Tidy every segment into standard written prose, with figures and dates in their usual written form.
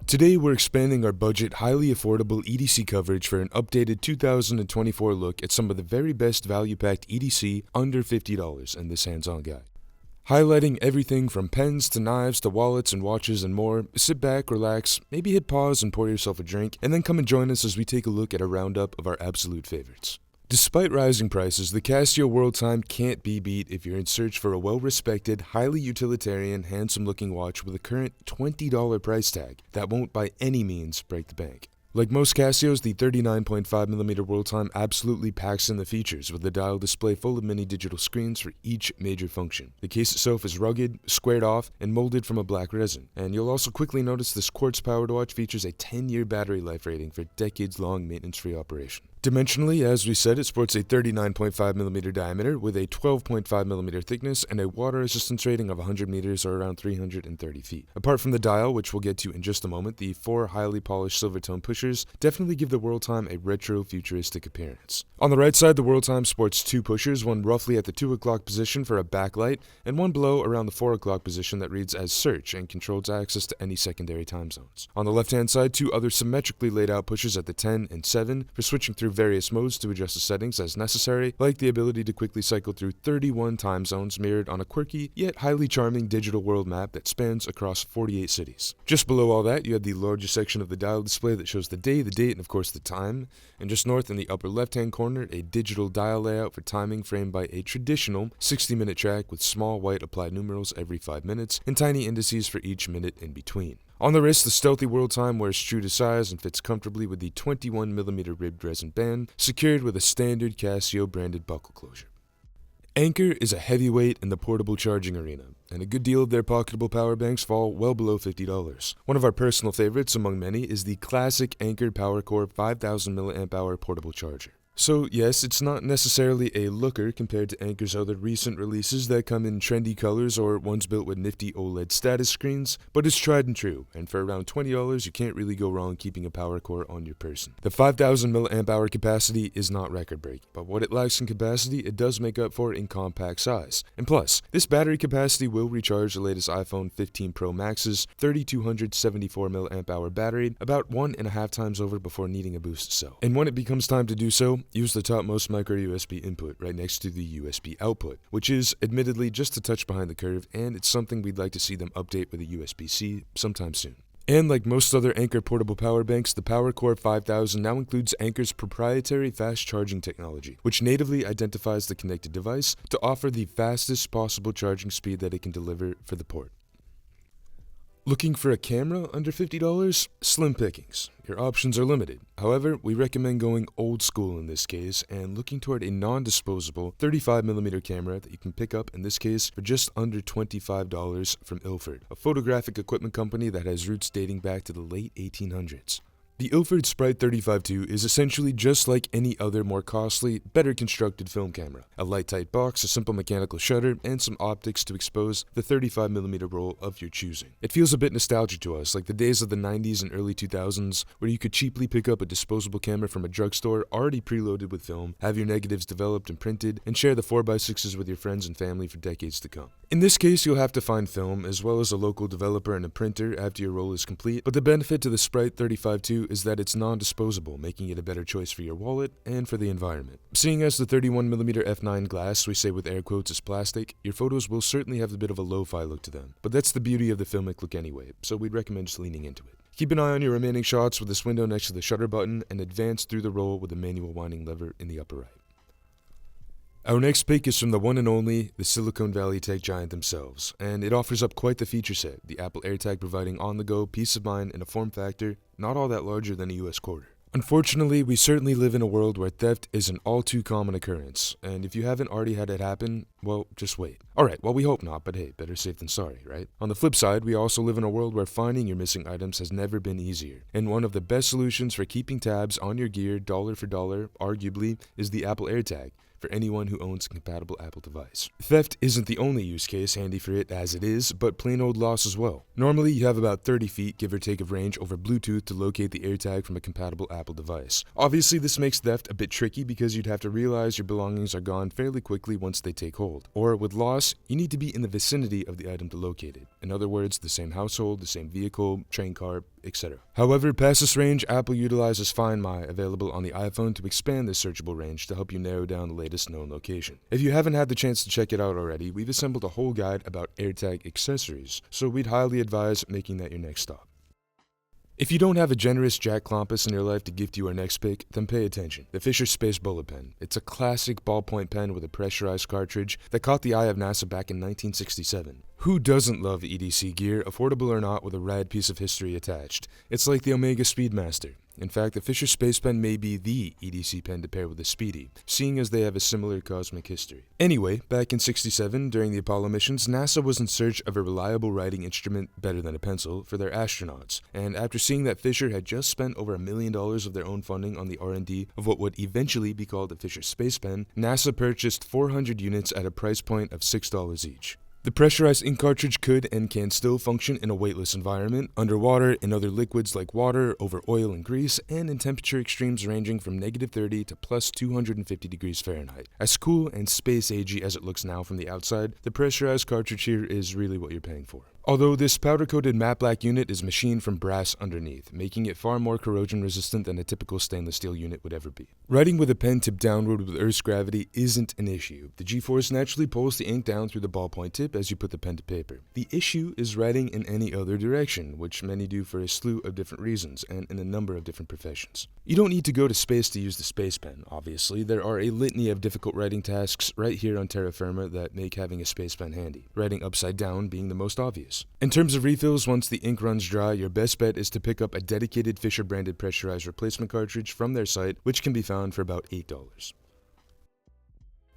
Today we're expanding our budget, highly affordable EDC coverage for an updated 2024 look at some of the very best value-packed EDC under $50 in this hands-on guide. Highlighting everything from pens to knives to wallets and watches and more, sit back, relax, maybe hit pause and pour yourself a drink, and then come and join us as we take a look at a roundup of our absolute favorites. Despite rising prices, the Casio World Time can't be beat if you're in search for a well-respected, highly utilitarian, handsome-looking watch with a current $20 price tag that won't by any means break the bank. Like most Casios, the 39.5mm World Time absolutely packs in the features with a dial display full of mini digital screens for each major function. The case itself is rugged, squared off, and molded from a black resin. And you'll also quickly notice this quartz-powered watch features a 10-year battery life rating for decades-long maintenance-free operation. Dimensionally, as we said, it sports a 39.5mm diameter with a 12.5mm thickness and a water resistance rating of 100 meters or around 330 feet. Apart from the dial, which we'll get to in just a moment, the four highly polished silver tone pushers definitely give the World Time a retro-futuristic appearance. On the right side, the World Time sports two pushers, one roughly at the 2 o'clock position for a backlight, and one below around the 4 o'clock position that reads as search and controls access to any secondary time zones. On the left-hand side, two other symmetrically laid out pushers at the 10 and 7 for switching through various modes to adjust the settings as necessary, like the ability to quickly cycle through 31 time zones mirrored on a quirky yet highly charming digital world map that spans across 48 cities. Just below all that, you have the largest section of the dial display that shows the day, the date, and of course the time, and just north in the upper left-hand corner, a digital dial layout for timing framed by a traditional 60-minute track with small white applied numerals every 5 minutes and tiny indices for each minute in between. On the wrist, the stealthy World Time wears true to size and fits comfortably with the 21mm ribbed resin band, secured with a standard Casio branded buckle closure. Anker is a heavyweight in the portable charging arena, and a good deal of their pocketable power banks fall well below $50. One of our personal favorites among many is the classic Anker PowerCore 5000 mAh portable charger. So yes, it's not necessarily a looker compared to Anker's other recent releases that come in trendy colors or ones built with nifty OLED status screens, but it's tried and true, and for around $20 you can't really go wrong keeping a PowerCore on your person. The 5000 mAh capacity is not record-breaking, but what it lacks in capacity it does make up for in compact size. And plus, this battery capacity will recharge the latest iPhone 15 Pro Max's 3274 mAh battery about 1.5 times over before needing a boost cell. And when it becomes time to do so, use the topmost micro USB input right next to the USB output, which is admittedly just a touch behind the curve, and it's something we'd like to see them update with a USB-C sometime soon. And like most other Anker portable power banks, the PowerCore 5000 now includes Anker's proprietary fast charging technology, which natively identifies the connected device to offer the fastest possible charging speed that it can deliver for the port. Looking for a camera under $50? Slim pickings. Your options are limited. However, we recommend going old school in this case and looking toward a non-disposable 35mm camera that you can pick up in this case for just under $25 from Ilford, a photographic equipment company that has roots dating back to the late 1800s. The Ilford Sprite 35-2 is essentially just like any other more costly, better constructed film camera. A light tight box, a simple mechanical shutter, and some optics to expose the 35mm roll of your choosing. It feels a bit nostalgic to us, like the days of the 90s and early 2000s, where you could cheaply pick up a disposable camera from a drugstore already preloaded with film, have your negatives developed and printed, and share the 4x6s with your friends and family for decades to come. In this case, you'll have to find film, as well as a local developer and a printer after your roll is complete, but the benefit to the Sprite 35-2 is that it's non-disposable, making it a better choice for your wallet and for the environment. Seeing as the 31mm f9 glass, we say with air quotes, is plastic, your photos will certainly have a bit of a lo-fi look to them, but that's the beauty of the filmic look anyway, so we'd recommend just leaning into it. Keep an eye on your remaining shots with this window next to the shutter button, and advance through the roll with the manual winding lever in the upper right. Our next pick is from the one and only, the Silicon Valley tech giant themselves, and it offers up quite the feature set, the Apple Airtag providing on-the-go peace of mind in a form factor not all that larger than a US quarter. Unfortunately, we certainly live in a world where theft is an all too common occurrence, and if you haven't already had it happen, well, just wait. Alright, well we hope not, but hey, better safe than sorry, right? On the flip side, we also live in a world where finding your missing items has never been easier, and one of the best solutions for keeping tabs on your gear dollar for dollar, arguably, is the Apple Airtag, for anyone who owns a compatible Apple device. Theft isn't the only use case handy for it as it is, but plain old loss as well. Normally, you have about 30 feet, give or take, of range over Bluetooth to locate the AirTag from a compatible Apple device. Obviously, this makes theft a bit tricky because you'd have to realize your belongings are gone fairly quickly once they take hold. Bifold, or with loss, you need to be in the vicinity of the item to locate it. In other words, the same household, the same vehicle, train car, etc. However, past this range, Apple utilizes Find My, available on the iPhone, to expand this searchable range to help you narrow down the latest known location. If you haven't had the chance to check it out already, we've assembled a whole guide about Airtag accessories, so we'd highly advise making that your next stop. If you don't have a generous Jack Klompus in your life to gift you our next pick, then pay attention. The Fisher Space Bullet Pen. It's a classic ballpoint pen with a pressurized cartridge that caught the eye of NASA back in 1967. Who doesn't love EDC gear, affordable or not, with a rad piece of history attached? It's like the Omega Speedmaster. In fact, the Fisher Space Pen may be the EDC pen to pair with the Speedy, seeing as they have a similar cosmic history. Anyway, back in '67, during the Apollo missions, NASA was in search of a reliable writing instrument better than a pencil for their astronauts, and after seeing that Fisher had just spent over $1 million of their own funding on the R&D of what would eventually be called the Fisher Space Pen, NASA purchased 400 units at a price point of $6 each. The pressurized ink cartridge could and can still function in a weightless environment, underwater, in other liquids like water, over oil and grease, and in temperature extremes ranging from -30 to plus 250 degrees Fahrenheit. As cool and space-agey as it looks now from the outside, the pressurized cartridge here is really what you're paying for. Although this powder-coated matte black unit is machined from brass underneath, making it far more corrosion-resistant than a typical stainless steel unit would ever be. Writing with a pen tipped downward with Earth's gravity isn't an issue. The G-force naturally pulls the ink down through the ballpoint tip as you put the pen to paper. The issue is writing in any other direction, which many do for a slew of different reasons and in a number of different professions. You don't need to go to space to use the space pen, obviously. There are a litany of difficult writing tasks right here on terra firma that make having a space pen handy, writing upside down being the most obvious. In terms of refills, once the ink runs dry, your best bet is to pick up a dedicated Fisher-branded pressurized replacement cartridge from their site, which can be found for about $8.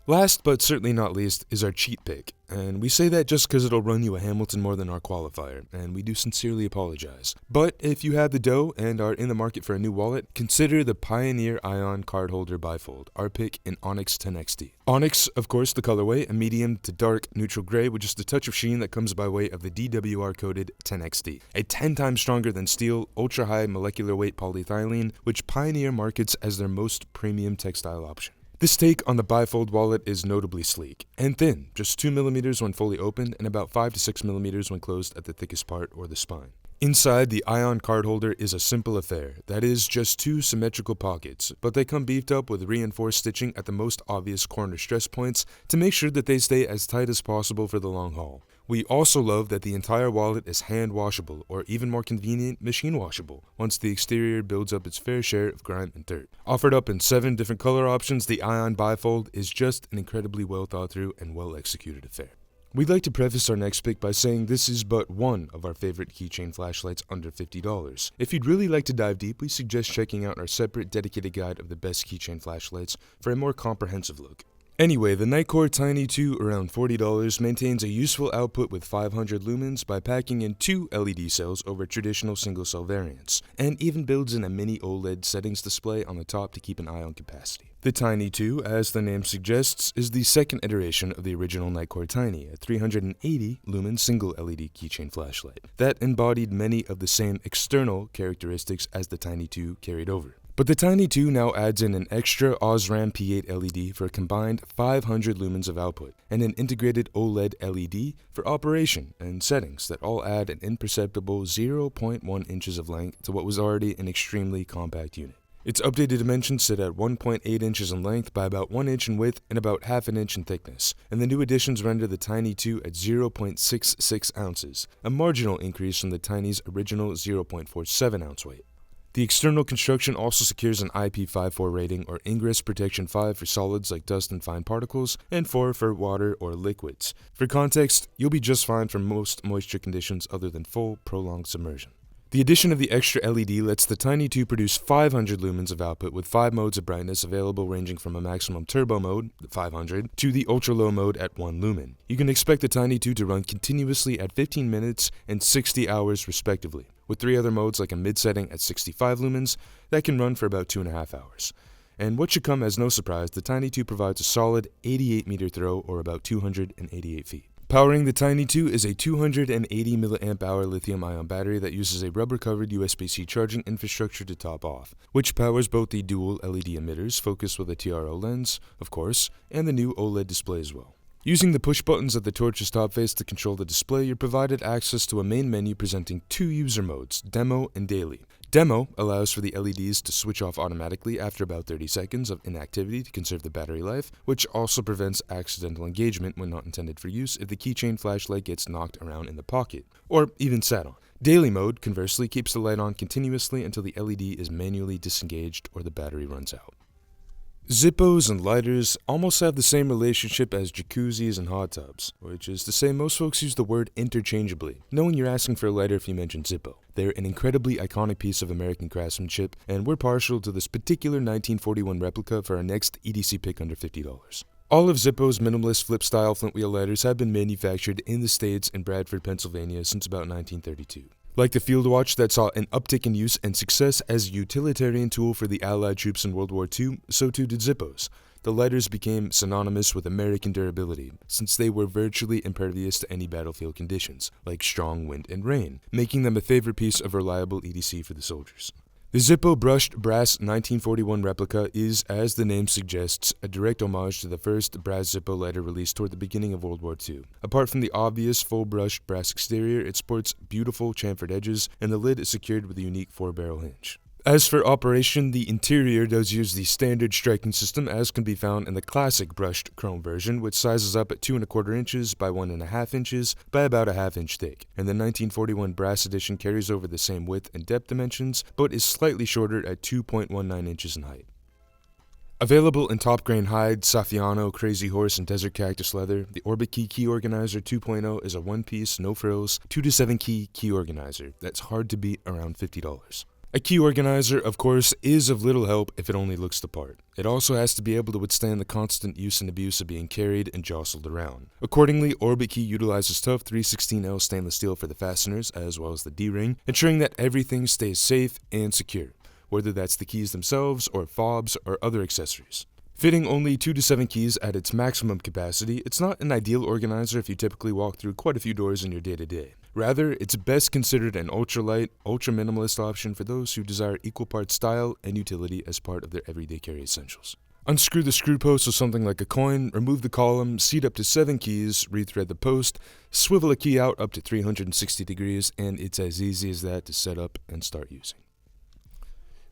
Last, but certainly not least, is our cheat pick, and we say that just because it'll run you a Hamilton more than our qualifier, and we do sincerely apologize. But if you have the dough and are in the market for a new wallet, consider the Pioneer Ion Cardholder Bifold, our pick in Onyx 10XT. Onyx, of course, the colorway, a medium to dark neutral gray with just a touch of sheen that comes by way of the DWR-coded 10XT, a 10 times stronger than steel, ultra-high molecular weight polyethylene, which Pioneer markets as their most premium textile option. This take on the Bifold wallet is notably sleek and thin, just 2mm when fully opened and about 5 to 6mm when closed at the thickest part or the spine. Inside, the Ion card holder is a simple affair, that is, just two symmetrical pockets, but they come beefed up with reinforced stitching at the most obvious corner stress points to make sure that they stay as tight as possible for the long haul. We also love that the entire wallet is hand washable, or even more convenient, machine washable, once the exterior builds up its fair share of grime and dirt. Offered up in 7 different color options, the Ion Bifold is just an incredibly well thought through and well executed affair. We'd like to preface our next pick by saying this is but one of our favorite keychain flashlights under $50. If you'd really like to dive deep, we suggest checking out our separate dedicated guide of the best keychain flashlights for a more comprehensive look. Anyway, the Nitecore TINI 2, around $40, maintains a useful output with 500 lumens by packing in 2 LED cells over traditional single-cell variants, and even builds in a mini OLED settings display on the top to keep an eye on capacity. The TINI 2, as the name suggests, is the second iteration of the original Nitecore TINI, a 380 lumen single LED keychain flashlight that embodied many of the same external characteristics as the TINI 2 carried over. But the TINI 2 now adds in an extra OSRAM P8 LED for a combined 500 lumens of output, and an integrated OLED LED for operation and settings that all add an imperceptible 0.1 inches of length to what was already an extremely compact unit. Its updated dimensions sit at 1.8 inches in length by about 1 inch in width and about half an inch in thickness, and the new additions render the TINI 2 at 0.66 ounces, a marginal increase from the TINI's original 0.47 ounce weight. The external construction also secures an IP54 rating or ingress protection 5 for solids like dust and fine particles, and 4 for water or liquids. For context, you'll be just fine for most moisture conditions other than full, prolonged submersion. The addition of the extra LED lets the TINI 2 produce 500 lumens of output with 5 modes of brightness available ranging from a maximum turbo mode, 500, to the ultra-low mode at 1 lumen. You can expect the TINI 2 to run continuously at 15 minutes and 60 hours respectively, with 3 other modes like a mid-setting at 65 lumens that can run for about 2.5 hours. And what should come as no surprise, the TINI 2 provides a solid 88-meter throw or about 288 feet. Powering the TINI 2 is a 280 mAh lithium-ion battery that uses a rubber-covered USB-C charging infrastructure to top off, which powers both the dual LED emitters, focused with a TRO lens, of course, and the new OLED display as well. Using the push buttons at the torch's top face to control the display, you're provided access to a main menu presenting two user modes, Demo and Daily. Demo allows for the LEDs to switch off automatically after about 30 seconds of inactivity to conserve the battery life, which also prevents accidental engagement when not intended for use if the keychain flashlight gets knocked around in the pocket, or even sat on. Daily mode, conversely, keeps the light on continuously until the LED is manually disengaged or the battery runs out. Zippos and lighters almost have the same relationship as jacuzzis and hot tubs, which is to say most folks use the word interchangeably, knowing you're asking for a lighter if you mention Zippo. They're an incredibly iconic piece of American craftsmanship, and we're partial to this particular 1941 replica for our next EDC pick under $50. All of Zippo's minimalist flip-style flint wheel lighters have been manufactured in the States in Bradford, Pennsylvania since about 1932. Like the field watch that saw an uptick in use and success as a utilitarian tool for the Allied troops in World War II, so too did Zippos. The lighters became synonymous with American durability, since they were virtually impervious to any battlefield conditions, like strong wind and rain, making them a favorite piece of reliable EDC for the soldiers. The Zippo brushed brass 1941 replica is, as the name suggests, a direct homage to the first brass Zippo lighter released toward the beginning of World War II. Apart from the obvious full-brushed brass exterior, it sports beautiful chamfered edges, and the lid is secured with a unique 4-barrel hinge. As for operation, the interior does use the standard striking system as can be found in the classic brushed chrome version, which sizes up at 2¼ inches by 1½ inches by about a ½ inch thick, and the 1941 brass edition carries over the same width and depth dimensions, but is slightly shorter at 2.19 inches in height. Available in top grain hide, Saffiano, Crazy Horse, and Desert Cactus leather, the Orbitkey Key Organizer 2.0 is a one-piece, no-frills, 2-to-7 key organizer that's hard to beat around $50. A key organizer, of course, is of little help if it only looks the part. It also has to be able to withstand the constant use and abuse of being carried and jostled around. Accordingly, Orbitkey utilizes tough 316L stainless steel for the fasteners, as well as the D-ring, ensuring that everything stays safe and secure, whether that's the keys themselves or fobs or other accessories. Fitting only 2-to-7 keys at its maximum capacity, it's not an ideal organizer if you typically walk through quite a few doors in your day-to-day. Rather, it's best considered an ultralight, ultra-minimalist option for those who desire equal parts style and utility as part of their everyday carry essentials. Unscrew the screw post with something like a coin, remove the column, seat up to 7 keys, rethread the post, swivel a key out up to 360 degrees, and it's as easy as that to set up and start using.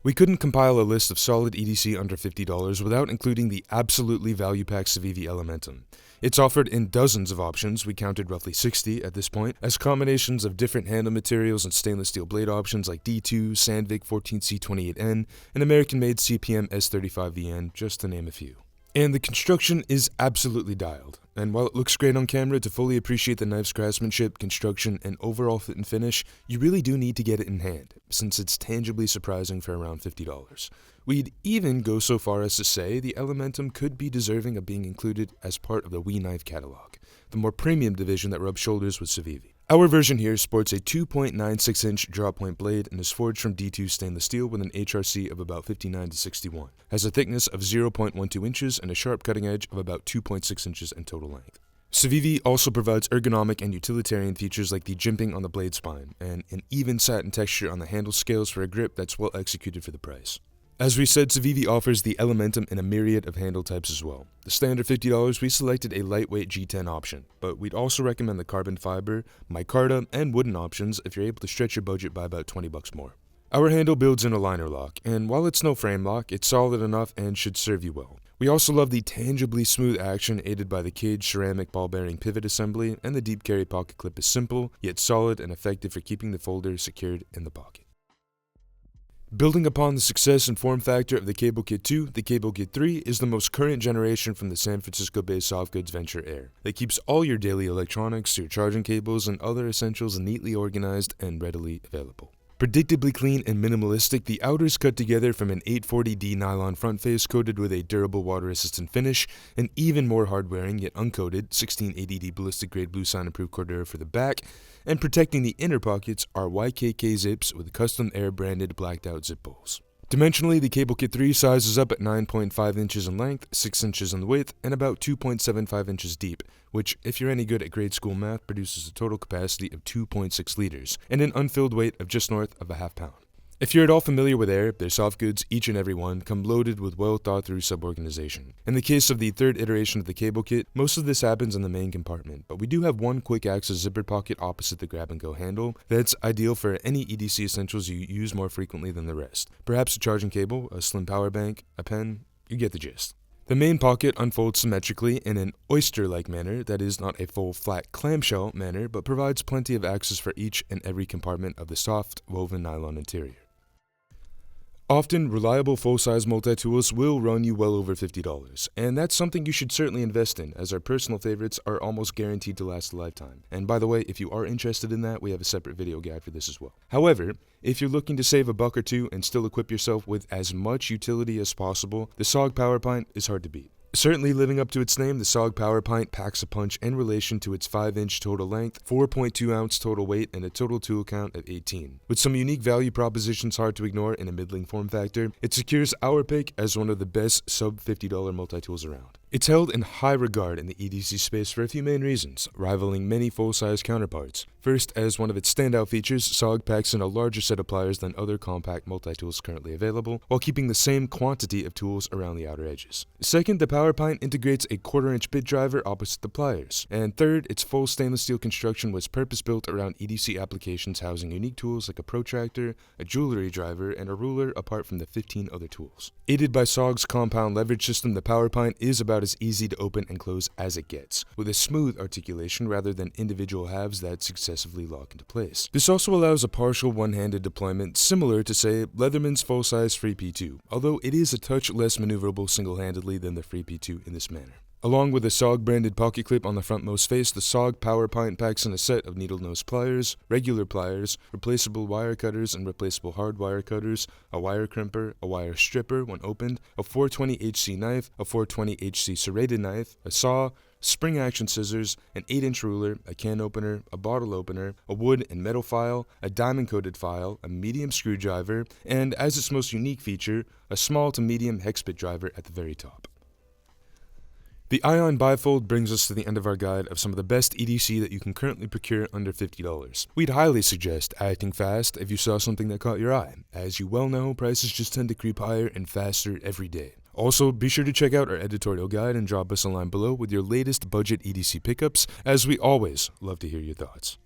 We couldn't compile a list of solid EDC under $50 without including the absolutely value-packed Civivi Elementum. It's offered in dozens of options, we counted roughly 60 at this point, as combinations of different handle materials and stainless steel blade options like D2, Sandvik 14C28N, and American-made CPM S35VN, just to name a few. And the construction is absolutely dialed, and while it looks great on camera, to fully appreciate the knife's craftsmanship, construction, and overall fit and finish, you really do need to get it in hand, since it's tangibly surprising for around $50. We'd even go so far as to say the Elementum could be deserving of being included as part of the We Knife catalog, the more premium division that rubs shoulders with Civivi. Our version here sports a 2.96-inch drawpoint blade and is forged from D2 stainless steel with an HRC of about 59 to 61, has a thickness of 0.12 inches and a sharp cutting edge of about 2.6 inches in total length. Civivi also provides ergonomic and utilitarian features like the jimping on the blade spine and an even satin texture on the handle scales for a grip that's well executed for the price. As we said, Civivi offers the Elementum in a myriad of handle types as well. The standard $50, we selected a lightweight G10 option, but we'd also recommend the carbon fiber, micarta, and wooden options if you're able to stretch your budget by about $20 more. Our handle builds in a liner lock, and while it's no frame lock, it's solid enough and should serve you well. We also love the tangibly smooth action aided by the cage ceramic ball bearing pivot assembly, and the deep carry pocket clip is simple, yet solid and effective for keeping the folder secured in the pocket. Building upon the success and form factor of the Cable Kit 2, the Cable Kit 3 is the most current generation from the San Francisco-based soft goods venture Aer that keeps all your daily electronics, your charging cables, and other essentials neatly organized and readily available. Predictably clean and minimalistic, the outer is cut together from an 840D nylon front face coated with a durable water-resistant finish, and even more hard-wearing yet uncoated 1680D ballistic-grade blue sign-approved Cardholder for the back, and protecting the inner pockets are YKK zips with custom Aer-branded blacked-out zip holes. Dimensionally, the Cable Kit 3 sizes up at 9.5 inches in length, 6 inches in width, and about 2.75 inches deep, which, if you're any good at grade school math, produces a total capacity of 2.6 liters, and an unfilled weight of just north of a half pound. If you're at all familiar with Aer, their soft goods, each and every one, come loaded with well thought through sub-organization. In the case of the third iteration of the cable kit, most of this happens in the main compartment, but we do have one quick access zipper pocket opposite the grab-and-go handle that's ideal for any EDC essentials you use more frequently than the rest. Perhaps a charging cable, a slim power bank, a pen, you get the gist. The main pocket unfolds symmetrically in an oyster-like manner that is not a full flat clamshell manner, but provides plenty of access for each and every compartment of the soft woven nylon interior. Often, reliable full-size multi-tools will run you well over $50, and that's something you should certainly invest in, as our personal favorites are almost guaranteed to last a lifetime. And by the way, if you are interested in that, we have a separate video guide for this as well. However, if you're looking to save a buck or two and still equip yourself with as much utility as possible, the SOG PowerPint is hard to beat. Certainly living up to its name, the SOG PowerPint packs a punch in relation to its 5-inch total length, 4.2 ounce total weight, and a total tool count of 18. With some unique value propositions hard to ignore in a middling form factor, it secures our pick as one of the best sub-$50 multi-tools around. It's held in high regard in the EDC space for a few main reasons, rivaling many full-size counterparts. First, as one of its standout features, SOG packs in a larger set of pliers than other compact multi-tools currently available, while keeping the same quantity of tools around the outer edges. Second, the PowerPint integrates a 1/4-inch bit driver opposite the pliers. And third, its full stainless steel construction was purpose-built around EDC applications housing unique tools like a protractor, a jewelry driver, and a ruler apart from the 15 other tools. Aided by SOG's compound leverage system, the PowerPint is about as easy to open and close as it gets, with a smooth articulation rather than individual halves that successively lock into place. This also allows a partial one-handed deployment similar to, say, Leatherman's full-size Free P2, although it is a touch less maneuverable single-handedly than the Free P2 in this manner. Along with a SOG-branded pocket clip on the frontmost face, the SOG PowerPint packs in a set of needle-nose pliers, regular pliers, replaceable wire cutters and replaceable hard wire cutters, a wire crimper, a wire stripper when opened, a 420HC knife, a 420HC serrated knife, a saw, spring-action scissors, an 8-inch ruler, a can opener, a bottle opener, a wood and metal file, a diamond-coated file, a medium screwdriver, and, as its most unique feature, a small to medium hex bit driver at the very top. The Ion Bifold brings us to the end of our guide of some of the best EDC that you can currently procure under $50. We'd highly suggest acting fast if you saw something that caught your eye. As you well know, prices just tend to creep higher and faster every day. Also, be sure to check out our editorial guide and drop us a line below with your latest budget EDC pickups, as we always love to hear your thoughts.